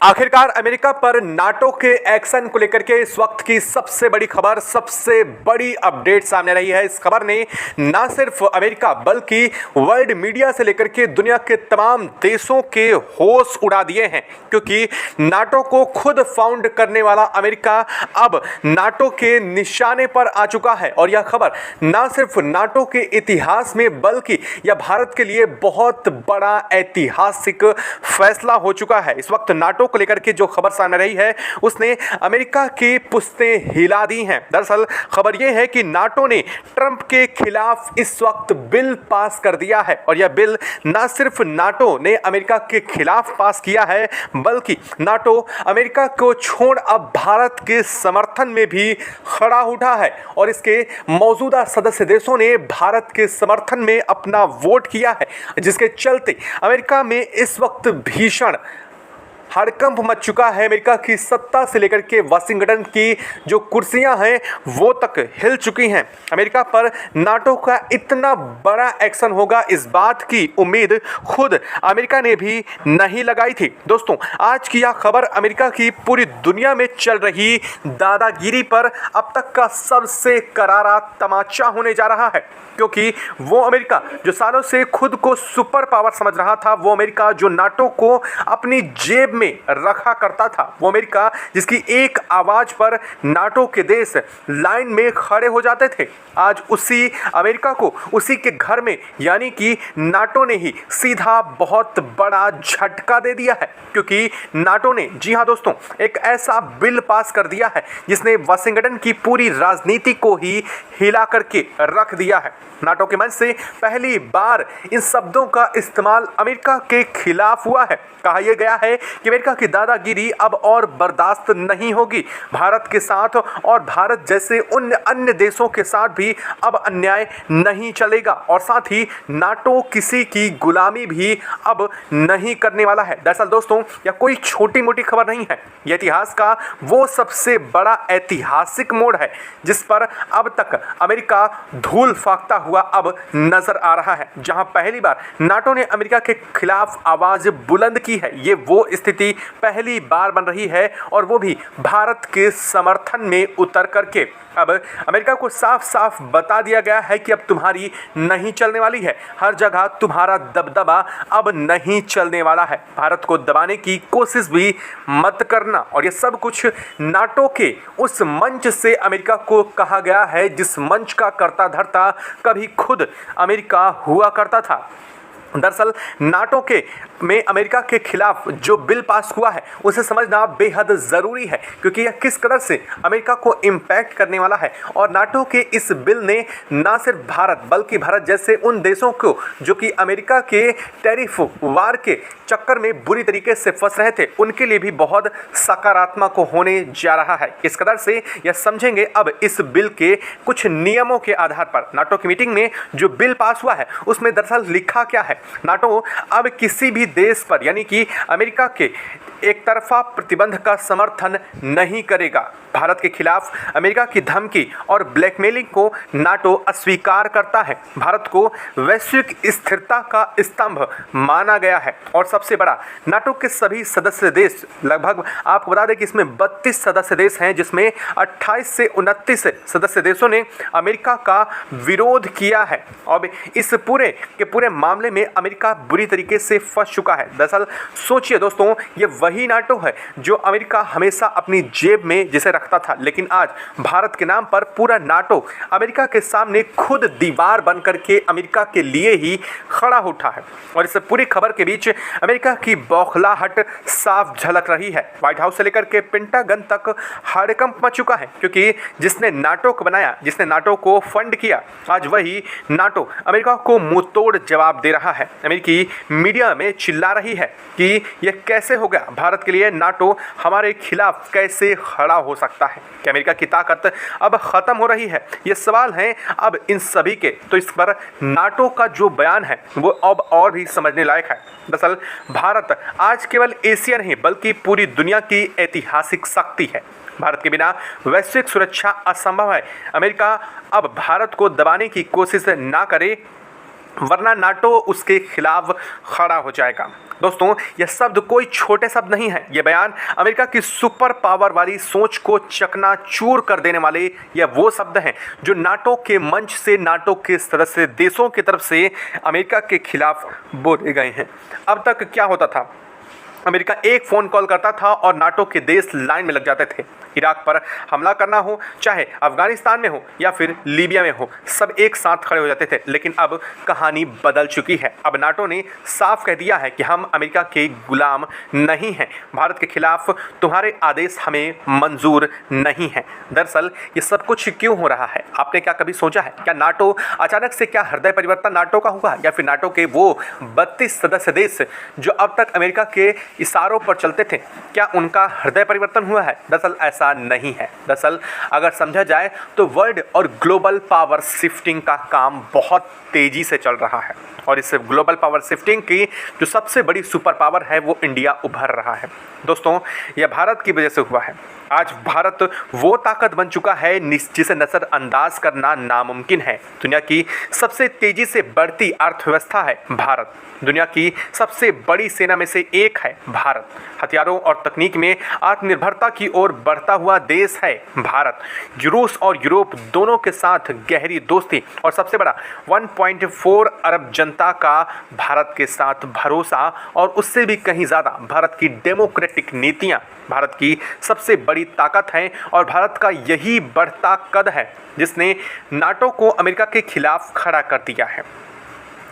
आखिरकार अमेरिका पर नाटो के एक्शन को लेकर के इस वक्त की सबसे बड़ी खबर, सबसे बड़ी अपडेट सामने रही है। इस खबर ने ना सिर्फ अमेरिका बल्कि वर्ल्ड मीडिया से लेकर के दुनिया के तमाम देशों के होश उड़ा दिए हैं, क्योंकि नाटो को खुद फाउंड करने वाला अमेरिका अब नाटो के निशाने पर आ चुका है। और यह खबर ना सिर्फ नाटो के इतिहास में बल्कि यह भारत के लिए बहुत बड़ा ऐतिहासिक फैसला हो चुका है। इस वक्त नाटो को लेकर के जो खबर सामने रही है उसने अमेरिका की पुश्तें हिला दी हैं। दरअसल खबर यह है कि नाटो ने ट्रंप के खिलाफ इस वक्त बिल पास कर दिया है, और यह बिल ना सिर्फ नाटो ने अमेरिका के खिलाफ पास किया है बल्कि नाटो अमेरिका को छोड़ अब भारत के समर्थन में भी खड़ा उठा है, और इसके मौजूदा सदस्य देशों ने भारत के समर्थन में अपना वोट किया है, जिसके चलते अमेरिका में इस वक्त भीषण हड़कंप मच चुका है। अमेरिका की सत्ता से लेकर के वाशिंगटन की जो कुर्सियां हैं वो तक हिल चुकी हैं। अमेरिका पर नाटो का इतना बड़ा एक्शन होगा, इस बात की उम्मीद खुद अमेरिका ने भी नहीं लगाई थी। दोस्तों, आज की यह खबर अमेरिका की पूरी दुनिया में चल रही दादागिरी पर अब तक का सबसे करारा तमाचा होने जा रहा है, क्योंकि वो अमेरिका जो सालों से खुद को सुपर पावर समझ रहा था, वो अमेरिका जो नाटो को अपनी जेब में रखा करता था, वो अमेरिका जिसकी एक आवाज पर नाटो के देश लाइन में खड़े हो जाते थे, आज उसी अमेरिका को उसी के घर में यानी कि नाटो ने ही सीधा बहुत बड़ा झटका दे दिया है। क्योंकि नाटो ने, जी हां दोस्तों, एक ऐसा बिल पास कर दिया है जिसने वाशिंगटन की पूरी राजनीति को ही हिला करके रख दिया है। नाटो के मंच से पहली बार इन शब्दों का इस्तेमाल अमेरिका के खिलाफ हुआ है। कहा यह गया है कि अमेरिका की दादागिरी अब और बर्दाश्त नहीं होगी भारत के साथ, और भारत जैसे उन अन्य देशों के साथ भी अब अन्याय नहीं चलेगा, और साथ ही नाटो किसी की गुलामी भी अब नहीं करने वाला है। दरअसल दोस्तों, यह कोई छोटी मोटी खबर नहीं है, यह इतिहास का वो सबसे बड़ा ऐतिहासिक मोड़ है जिस पर अब तक अमेरिका धूल फाकता हुआ अब नजर आ रहा है। जहां पहली बार नाटो ने अमेरिका के खिलाफ आवाज बुलंद की है, ये वो स्थिति पहली बार बन रही है, और वो भी भारत के समर्थन में उतर करके। अब अमेरिका को साफ साफ बता दिया गया है कि अब तुम्हारी नहीं चलने वाली है, हर जगह तुम्हारा दबदबा अब नहीं चलने वाला है, भारत को दबाने की कोशिश भी मत करना। और ये सब कुछ नाटो के उस मंच से अमेरिका को कहा गया है जिस मंच का कर्ता धर्ता कभी खुद अमेरिका हुआ करता था। दरअसल नाटो के में अमेरिका के खिलाफ जो बिल पास हुआ है उसे समझना बेहद ज़रूरी है, क्योंकि यह किस कदर से अमेरिका को इम्पैक्ट करने वाला है। और नाटो के इस बिल ने ना सिर्फ भारत बल्कि भारत जैसे उन देशों को जो कि अमेरिका के टैरिफ वार के चक्कर में बुरी तरीके से फंस रहे थे, उनके लिए भी बहुत सकारात्मक होने जा रहा है। इस कदर से यह समझेंगे अब इस बिल के कुछ नियमों के आधार पर। नाटो की मीटिंग में जो बिल पास हुआ है उसमें दरअसल लिखा क्या है, नाटो अब किसी भी देश पर यानी कि अमेरिका के एक तरफा प्रतिबंध का समर्थन नहीं करेगा। भारत के खिलाफ अमेरिका की धमकी और ब्लैकमेलिंग को नाटो अस्वीकार करता है। भारत को वैश्विक स्थिरता का स्तंभ माना गया है, और सबसे बड़ा, नाटो के सभी सदस्य देश, लगभग आपको बता दें कि इसमें 32 सदस्य देश हैं, जिसमें 28 से 29 सदस्य देशों ने अमेरिका का विरोध किया है। और इस पूरे के पूरे मामले में अमेरिका बुरी तरीके से फंस चुका है। दरअसल सोचिए दोस्तों, ये वही नाटो है जो अमेरिका हमेशा अपनी जेब में जिसे रखता था, लेकिन आज भारत के नाम पर पूरा नाटो अमेरिका के सामने खुद दीवार बन करके अमेरिका के लिए ही खड़ा उठा है। और इस पूरी खबर के बीच अमेरिका की बौखलाहट साफ झलक रही है। व्हाइट हाउस से लेकर के पेंटागन तक हड़कंप मच चुका है, क्योंकि जिसने नाटो को बनाया, जिसने नाटो को फंड किया, आज वही नाटो अमेरिका को मुंह तोड़ जवाब दे रहा है। अमेरिकी मीडिया में चिल्ला रही है कि यह कैसे हो गया, भारत के लिए नाटो हमारे खिलाफ कैसे खड़ा हो सकता है, कि अमेरिका की ताकत अब खत्म हो रही है। ये सवाल हैं अब इन सभी के। तो इस पर नाटो का जो बयान है वो अब और भी समझने लायक है। दरअसल भारत आज केवल एशिया नहीं बल्कि पूरी दुनिया की ऐतिहासिक शक्ति है। भारत के बिना वैश्विक सुरक्षा असंभव है। अमेरिका अब भारत को दबाने की कोशिश ना करे वरना नाटो उसके खिलाफ खड़ा हो जाएगा। दोस्तों, यह शब्द कोई छोटे शब्द नहीं है। यह बयान अमेरिका की सुपर पावर वाली सोच को चकनाचूर कर देने वाले यह वो शब्द हैं जो नाटो के मंच से नाटो के सदस्य देशों की तरफ से अमेरिका के खिलाफ बोले गए हैं। अब तक क्या होता था, अमेरिका एक फ़ोन कॉल करता था और नाटो के देश लाइन में लग जाते थे। इराक पर हमला करना हो, चाहे अफगानिस्तान में हो या फिर लीबिया में हो, सब एक साथ खड़े हो जाते थे। लेकिन अब कहानी बदल चुकी है। अब नाटो ने साफ कह दिया है कि हम अमेरिका के गुलाम नहीं हैं। भारत के खिलाफ तुम्हारे आदेश हमें मंजूर नहीं हैं। दरअसल ये सब कुछ क्यों हो रहा है, आपने क्या कभी सोचा है? क्या नाटो अचानक से क्या हृदय परिवर्तन नाटो का हुआ, या फिर नाटो के वो 32 सदस्य देश जो अब तक अमेरिका के इशारों पर चलते थे, क्या उनका हृदय परिवर्तन हुआ है? दरअसल ऐसा नहीं है। दरअसल अगर समझा जाए तो वर्ल्ड और ग्लोबल पावर शिफ्टिंग का काम बहुत तेजी से चल रहा है, और इस ग्लोबल पावर शिफ्टिंग की जो सबसे बड़ी सुपर पावर है वो इंडिया उभर रहा है। दोस्तों, यह भारत की वजह से हुआ है। आज भारत वो ताकत बन चुका है जिसे नज़रअंदाज करना नामुमकिन है। दुनिया की सबसे तेजी से बढ़ती अर्थव्यवस्था है भारत। दुनिया की सबसे बड़ी सेना में से एक है भारत। हथियारों और तकनीक में आत्मनिर्भरता की ओर बढ़ता हुआ देश है भारत। रूस और यूरोप दोनों के साथ गहरी दोस्ती और सबसे बड़ा 1.4 अरब जनता का भारत के साथ भरोसा, और उससे भी कहीं ज़्यादा भारत की डेमोक्रेटिक नीतियाँ भारत की सबसे बड़ी ताकत हैं। और भारत का यही बढ़ता कद है जिसने नाटो को अमेरिका के खिलाफ खड़ा कर दिया है।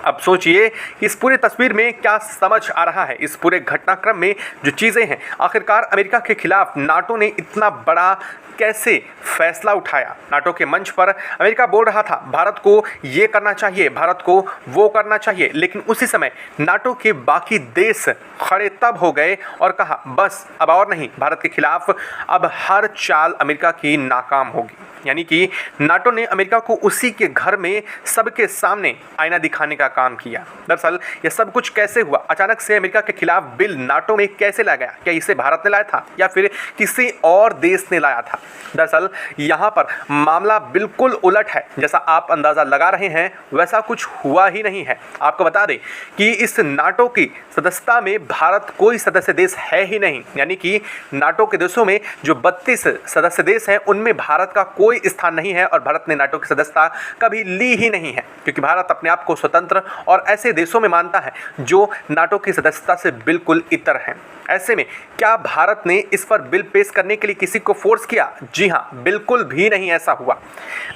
अब सोचिए कि इस पूरी तस्वीर में क्या समझ आ रहा है, इस पूरे घटनाक्रम में जो चीज़ें हैं। आखिरकार अमेरिका के खिलाफ नाटो ने इतना बड़ा कैसे फैसला उठाया? नाटो के मंच पर अमेरिका बोल रहा था भारत को ये करना चाहिए, भारत को वो करना चाहिए, लेकिन उसी समय नाटो के बाकी देश खड़े तब हो गए और कहा बस अब और नहीं, भारत के खिलाफ अब हर चाल अमेरिका की नाकाम होगी। यानी कि नाटो ने अमेरिका को उसी के घर में सबके सामने आईना दिखाने का काम किया। दरअसल यह सब कुछ कैसे हुआ? अचानक से अमेरिका के खिलाफ बिल नाटो में कैसे लाया गया? क्या इसे भारत ने लाया था या फिर किसी और देश ने लाया था? दरअसल यहाँ पर मामला बिल्कुल उलट है। जैसा आप अंदाज़ा लगा रहे हैं वैसा कुछ हुआ ही नहीं है। आपको बता दें कि इस नाटो की सदस्यता में भारत कोई सदस्य देश है ही नहीं। यानी कि नाटो के देशों में जो 32 सदस्य देश हैं उनमें भारत का कोई स्थान नहीं है, और भारत ने नाटो की सदस्यता कभी ली ही नहीं है, क्योंकि भारत अपने आप को स्वतंत्र और ऐसे देशों में मानता है जो नाटो की सदस्यता से बिल्कुल इतर हैं। ऐसे में क्या भारत ने इस पर बिल पेश करने के लिए किसी को फोर्स किया? जी हाँ, बिल्कुल भी नहीं ऐसा हुआ।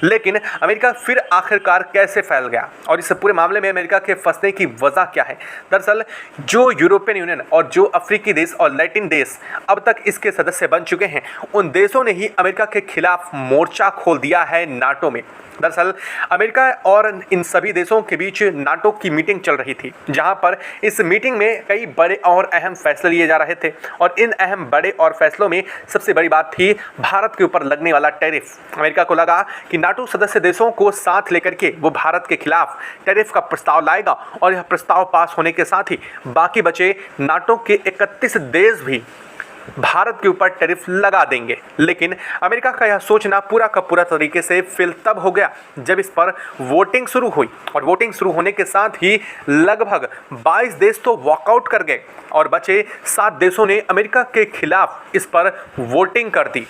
लेकिन अमेरिका फिर आखिरकार कैसे फैल गया, और इस पूरे मामले में अमेरिका के फंसने की वजह क्या है? दरअसल जो यूरोपियन यूनियन और जो अफ्रीकी देश और लैटिन देश अब तक इसके सदस्य बन चुके हैं, उन देशों ने ही अमेरिका के खिलाफ मोर्चा खोल दिया है नाटो में। दरअसल अमेरिका और इन सभी देशों के बीच नाटो की मीटिंग चल रही थी, जहां पर इस मीटिंग में कई बड़े और अहम फैसले लिए जा रहे थे। और इन अहम बड़े और फैसलों में सबसे बड़ी बात थी भारत के ऊपर लगने वाला टैरिफ। अमेरिका को लगा कि नाटो सदस्य देशों को साथ लेकर के वो भारत के खिलाफ टैरिफ का प्रस्ताव लाएगा, और यह प्रस्ताव पास होने के साथ ही बाकी बचे नाटो के 31 देश भी भारत के ऊपर टैरिफ लगा देंगे। लेकिन अमेरिका का यह सोचना पूरा का पूरा तरीके से फेल तब हो गया जब इस पर वोटिंग शुरू हुई, और वोटिंग शुरू होने के साथ ही लगभग 22 देश तो वॉकआउट कर गए, और बचे 7 देशों ने अमेरिका के खिलाफ इस पर वोटिंग कर दी।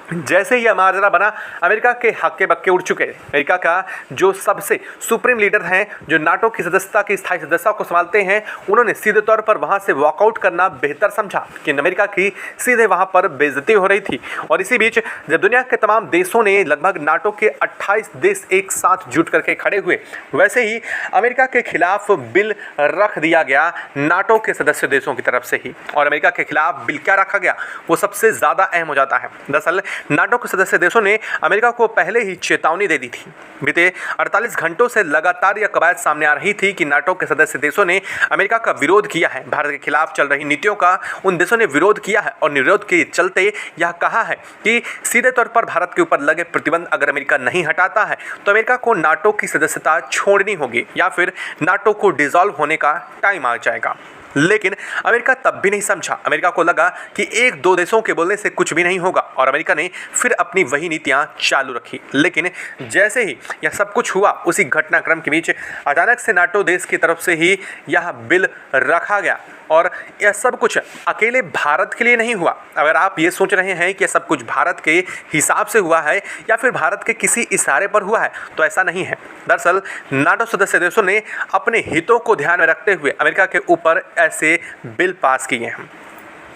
जैसे ही यह माजरा बना, अमेरिका के हक्के बक्के उड़ चुके। अमेरिका का जो सबसे सुप्रीम लीडर हैं, जो नाटो की सदस्यता की स्थायी सदस्यता को संभालते हैं, उन्होंने सीधे तौर पर वहां से वॉकआउट करना बेहतर समझा कि अमेरिका की सीधे वहां पर बेइज्जती हो रही थी। और इसी बीच जब दुनिया के तमाम देशों ने, लगभग नाटो के 28 देश एक साथ जुट करके खड़े हुए, वैसे ही अमेरिका के खिलाफ बिल रख दिया गया नाटो के सदस्य देशों की तरफ से ही। और अमेरिका के खिलाफ बिल क्या रखा गया वो सबसे ज़्यादा अहम हो जाता है। दरअसल नाटो के सदस्य देशों ने अमेरिका को पहले ही चेतावनी दे दी थी। बीते 48 घंटों से लगातार यह कवायद सामने आ रही थी कि नाटो के सदस्य देशों ने अमेरिका का विरोध किया है। भारत के खिलाफ चल रही नीतियों का उन देशों ने विरोध किया है, और विरोध के चलते यह कहा है कि सीधे तौर पर भारत के ऊपर लगे प्रतिबंध अगर अमेरिका नहीं हटाता है तो अमेरिका को नाटो की सदस्यता छोड़नी होगी, या फिर नाटो को डिसॉल्व होने का टाइम आ जाएगा। लेकिन अमेरिका तब भी नहीं समझा। अमेरिका को लगा कि एक दो देशों के बोलने से कुछ भी नहीं होगा और अमेरिका ने फिर अपनी वही नीतियां चालू रखी। लेकिन जैसे ही यह सब कुछ हुआ, उसी घटनाक्रम के बीच अचानक से नाटो देश की तरफ से ही यह बिल रखा गया और यह सब कुछ अकेले भारत के लिए नहीं हुआ। अगर आप ये सोच रहे हैं कि यह सब कुछ भारत के हिसाब से हुआ है या फिर भारत के किसी इशारे पर हुआ है, तो ऐसा नहीं है। दरअसल नाटो सदस्य देशों ने अपने हितों को ध्यान में रखते हुए अमेरिका के ऊपर ऐसे बिल पास किए हैं।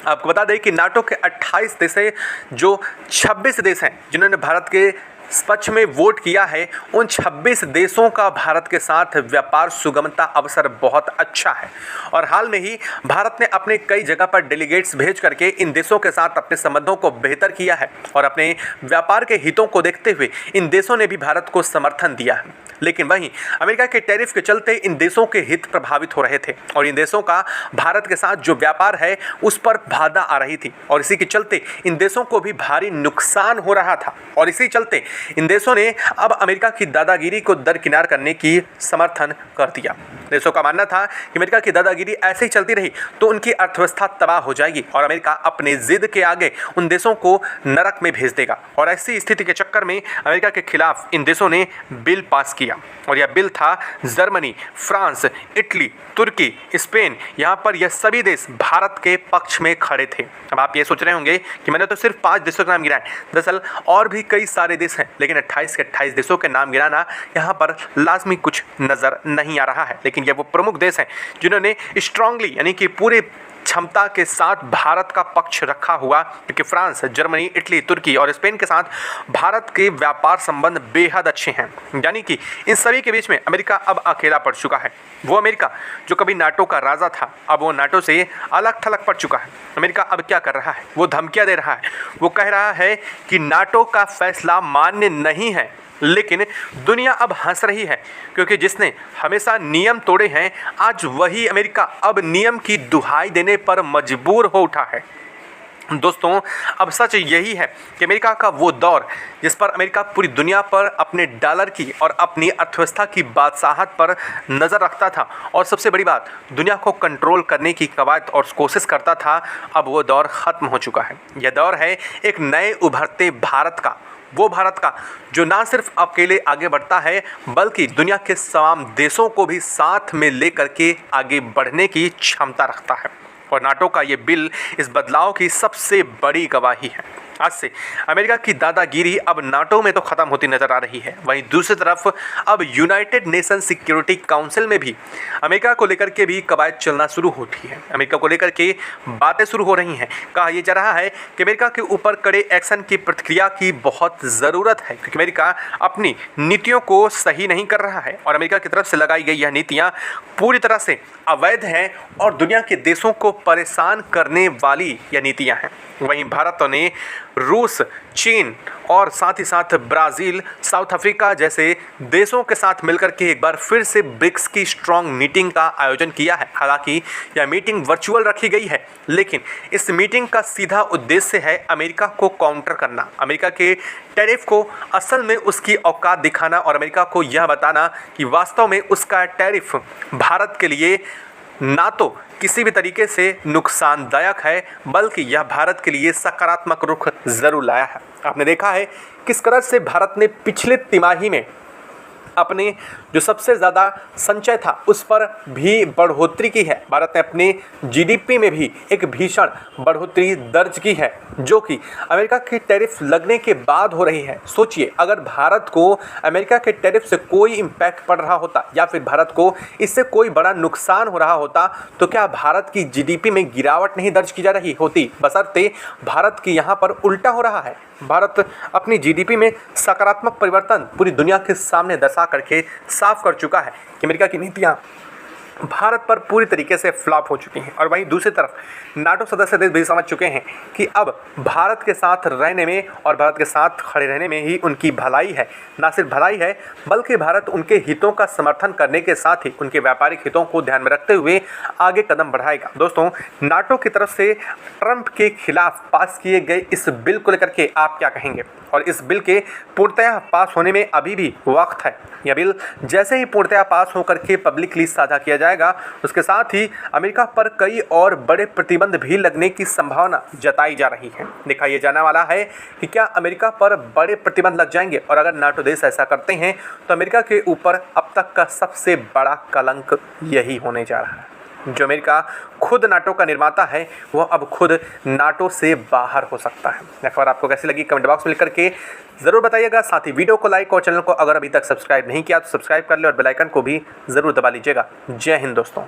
आपको बता दें कि नाटो के 28 देश हैं, जो 26 देश हैं जिन्होंने भारत के पक्ष में वोट किया है। उन 26 देशों का भारत के साथ व्यापार सुगमता अवसर बहुत अच्छा है और हाल में ही भारत ने अपने कई जगह पर डेलीगेट्स भेज करके इन देशों के साथ अपने संबंधों को बेहतर किया है और अपने व्यापार के हितों को देखते हुए इन देशों ने भी भारत को समर्थन दिया है। लेकिन वहीं अमेरिका के टैरिफ के चलते इन देशों के हित प्रभावित हो रहे थे और इन देशों का भारत के साथ जो व्यापार है उस पर बाधा आ रही थी और इसी के चलते इन देशों को भी भारी नुकसान हो रहा था और इसी चलते इन देशों ने अब अमेरिका की दादागिरी को दरकिनार करने की समर्थन कर दिया। देशों का मानना था कि अमेरिका की दादागिरी ऐसे ही चलती रही तो उनकी अर्थव्यवस्था तबाह हो जाएगी और अमेरिका अपने जिद के आगे उन देशों को नरक में भेज देगा और ऐसी स्थिति के चक्कर में अमेरिका के खिलाफ इन देशों ने बिल पास किया और यह बिल था जर्मनी, फ्रांस, इटली, तुर्की, स्पेन। यहाँ पर यह सभी देश भारत के पक्ष में खड़े थे। अब आप ये सोच रहे होंगे कि मैंने तो सिर्फ 5 देशों के नाम गिराए, दरअसल और भी कई सारे देश हैं, लेकिन 28 के 28 देशों के नाम गिराना यहाँ पर लाजमी कुछ नज़र नहीं आ रहा है। लेकिन ये वो प्रमुख देश हैं जिन्होंने स्ट्रांगली यानी कि पूरे क्षमता के साथ भारत का पक्ष रखा हुआ, क्योंकि फ्रांस, जर्मनी, इटली, तुर्की और स्पेन के साथ भारत के व्यापार संबंध बेहद अच्छे हैं। यानी कि इन सभी के बीच में अमेरिका अब अकेला पड़ चुका है। वो अमेरिका जो कभी नाटो का राजा था, अब वो नाटो से अलग थलग पड़ चुका है। अमेरिका अब क्या कर रहा है? वो धमकियां दे रहा है। वो कह रहा है कि नाटो का फैसला मान्य नहीं है। लेकिन दुनिया अब हंस रही है, क्योंकि जिसने हमेशा नियम तोड़े हैं, आज वही अमेरिका अब नियम की दुहाई देने पर मजबूर हो उठा है। दोस्तों, अब सच यही है कि अमेरिका का वो दौर जिस पर अमेरिका पूरी दुनिया पर अपने डॉलर की और अपनी अर्थव्यवस्था की बादशाहत पर नज़र रखता था और सबसे बड़ी बात, दुनिया को कंट्रोल करने की कवायद और कोशिश करता था, अब वो दौर ख़त्म हो चुका है। यह दौर है एक नए उभरते भारत का, वो भारत का जो ना सिर्फ अकेले आगे बढ़ता है बल्कि दुनिया के तमाम देशों को भी साथ में लेकर के आगे बढ़ने की क्षमता रखता है। और नाटो का ये बिल इस बदलाव की सबसे बड़ी गवाही है। आज से अमेरिका की दादागिरी अब नाटो में तो खत्म होती नजर आ रही है, वहीं दूसरी तरफ अब यूनाइटेड नेशन सिक्योरिटी काउंसिल में भी अमेरिका को लेकर के भी कवायद चलना शुरू होती है। अमेरिका को लेकर के बातें शुरू हो रही हैं। कहा यह जा रहा है कि अमेरिका के ऊपर कड़े एक्शन की प्रतिक्रिया की बहुत ज़रूरत है, क्योंकि अमेरिका अपनी नीतियों को सही नहीं कर रहा है और अमेरिका की तरफ से लगाई गई यह नीतियाँ पूरी तरह से अवैध हैं और दुनिया के देशों को परेशान करने वाली यह नीतियाँ हैं। वहीं भारत ने रूस, चीन और साथ ही साथ ब्राज़ील, साउथ अफ्रीका जैसे देशों के साथ मिलकर के एक बार फिर से ब्रिक्स की स्ट्रॉन्ग मीटिंग का आयोजन किया है। हालांकि यह मीटिंग वर्चुअल रखी गई है, लेकिन इस मीटिंग का सीधा उद्देश्य है अमेरिका को काउंटर करना, अमेरिका के टैरिफ को असल में उसकी औकात दिखाना और अमेरिका को यह बताना कि वास्तव में उसका टैरिफ भारत के लिए ना तो किसी भी तरीके से नुकसानदायक है, बल्कि यह भारत के लिए सकारात्मक रुख जरूर लाया है। आपने देखा है किस तरह से भारत ने पिछले तिमाही में अपने जो सबसे ज़्यादा संचय था उस पर भी बढ़ोतरी की है। भारत ने अपने जीडीपी में भी एक भीषण बढ़ोतरी दर्ज की है, जो कि अमेरिका के टैरिफ लगने के बाद हो रही है। सोचिए, अगर भारत को अमेरिका के टैरिफ से कोई इम्पैक्ट पड़ रहा होता या फिर भारत को इससे कोई बड़ा नुकसान हो रहा होता, तो क्या भारत की जीडीपी में गिरावट नहीं दर्ज की जा रही होती? बशर्ते भारत की यहाँ पर उल्टा हो रहा है। भारत अपनी जीडीपी में सकारात्मक परिवर्तन पूरी दुनिया के सामने दर्शा करके साफ कर चुका है कि अमेरिका की नीतियाँ भारत पर पूरी तरीके से फ्लॉप हो चुकी हैं। और वहीं दूसरी तरफ नाटो सदस्य देश भी समझ चुके हैं कि अब भारत के साथ रहने में और भारत के साथ खड़े रहने में ही उनकी भलाई है। ना सिर्फ भलाई है, बल्कि भारत उनके हितों का समर्थन करने के साथ ही उनके व्यापारिक हितों को ध्यान में रखते हुए आगे कदम बढ़ाएगा। दोस्तों, नाटो की तरफ से ट्रंप के खिलाफ पास किए गए इस बिल को लेकर के आप क्या कहेंगे? और इस बिल के पूर्णतया पास होने में अभी भी वक्त है। यह बिल जैसे ही पूर्णतया पास होकर के पब्लिकली साझा किया जाएगा। उसके साथ ही अमेरिका पर कई और बड़े प्रतिबंध भी लगने की संभावना जताई जा रही है। देखा यह जाने वाला है कि क्या अमेरिका पर बड़े प्रतिबंध लग जाएंगे, और अगर नाटो देश ऐसा करते हैं तो अमेरिका के ऊपर अब तक का सबसे बड़ा कलंक यही होने जा रहा है। जो अमेरिका खुद नाटो का निर्माता है वह अब खुद नाटो से बाहर हो सकता है। यह खबर आपको कैसी लगी कमेंट बॉक्स में लिख करके ज़रूर बताइएगा। साथ ही वीडियो को लाइक और चैनल को अगर अभी तक सब्सक्राइब नहीं किया तो सब्सक्राइब कर ले और बेल आइकन को भी ज़रूर दबा लीजिएगा। जय हिंद दोस्तों।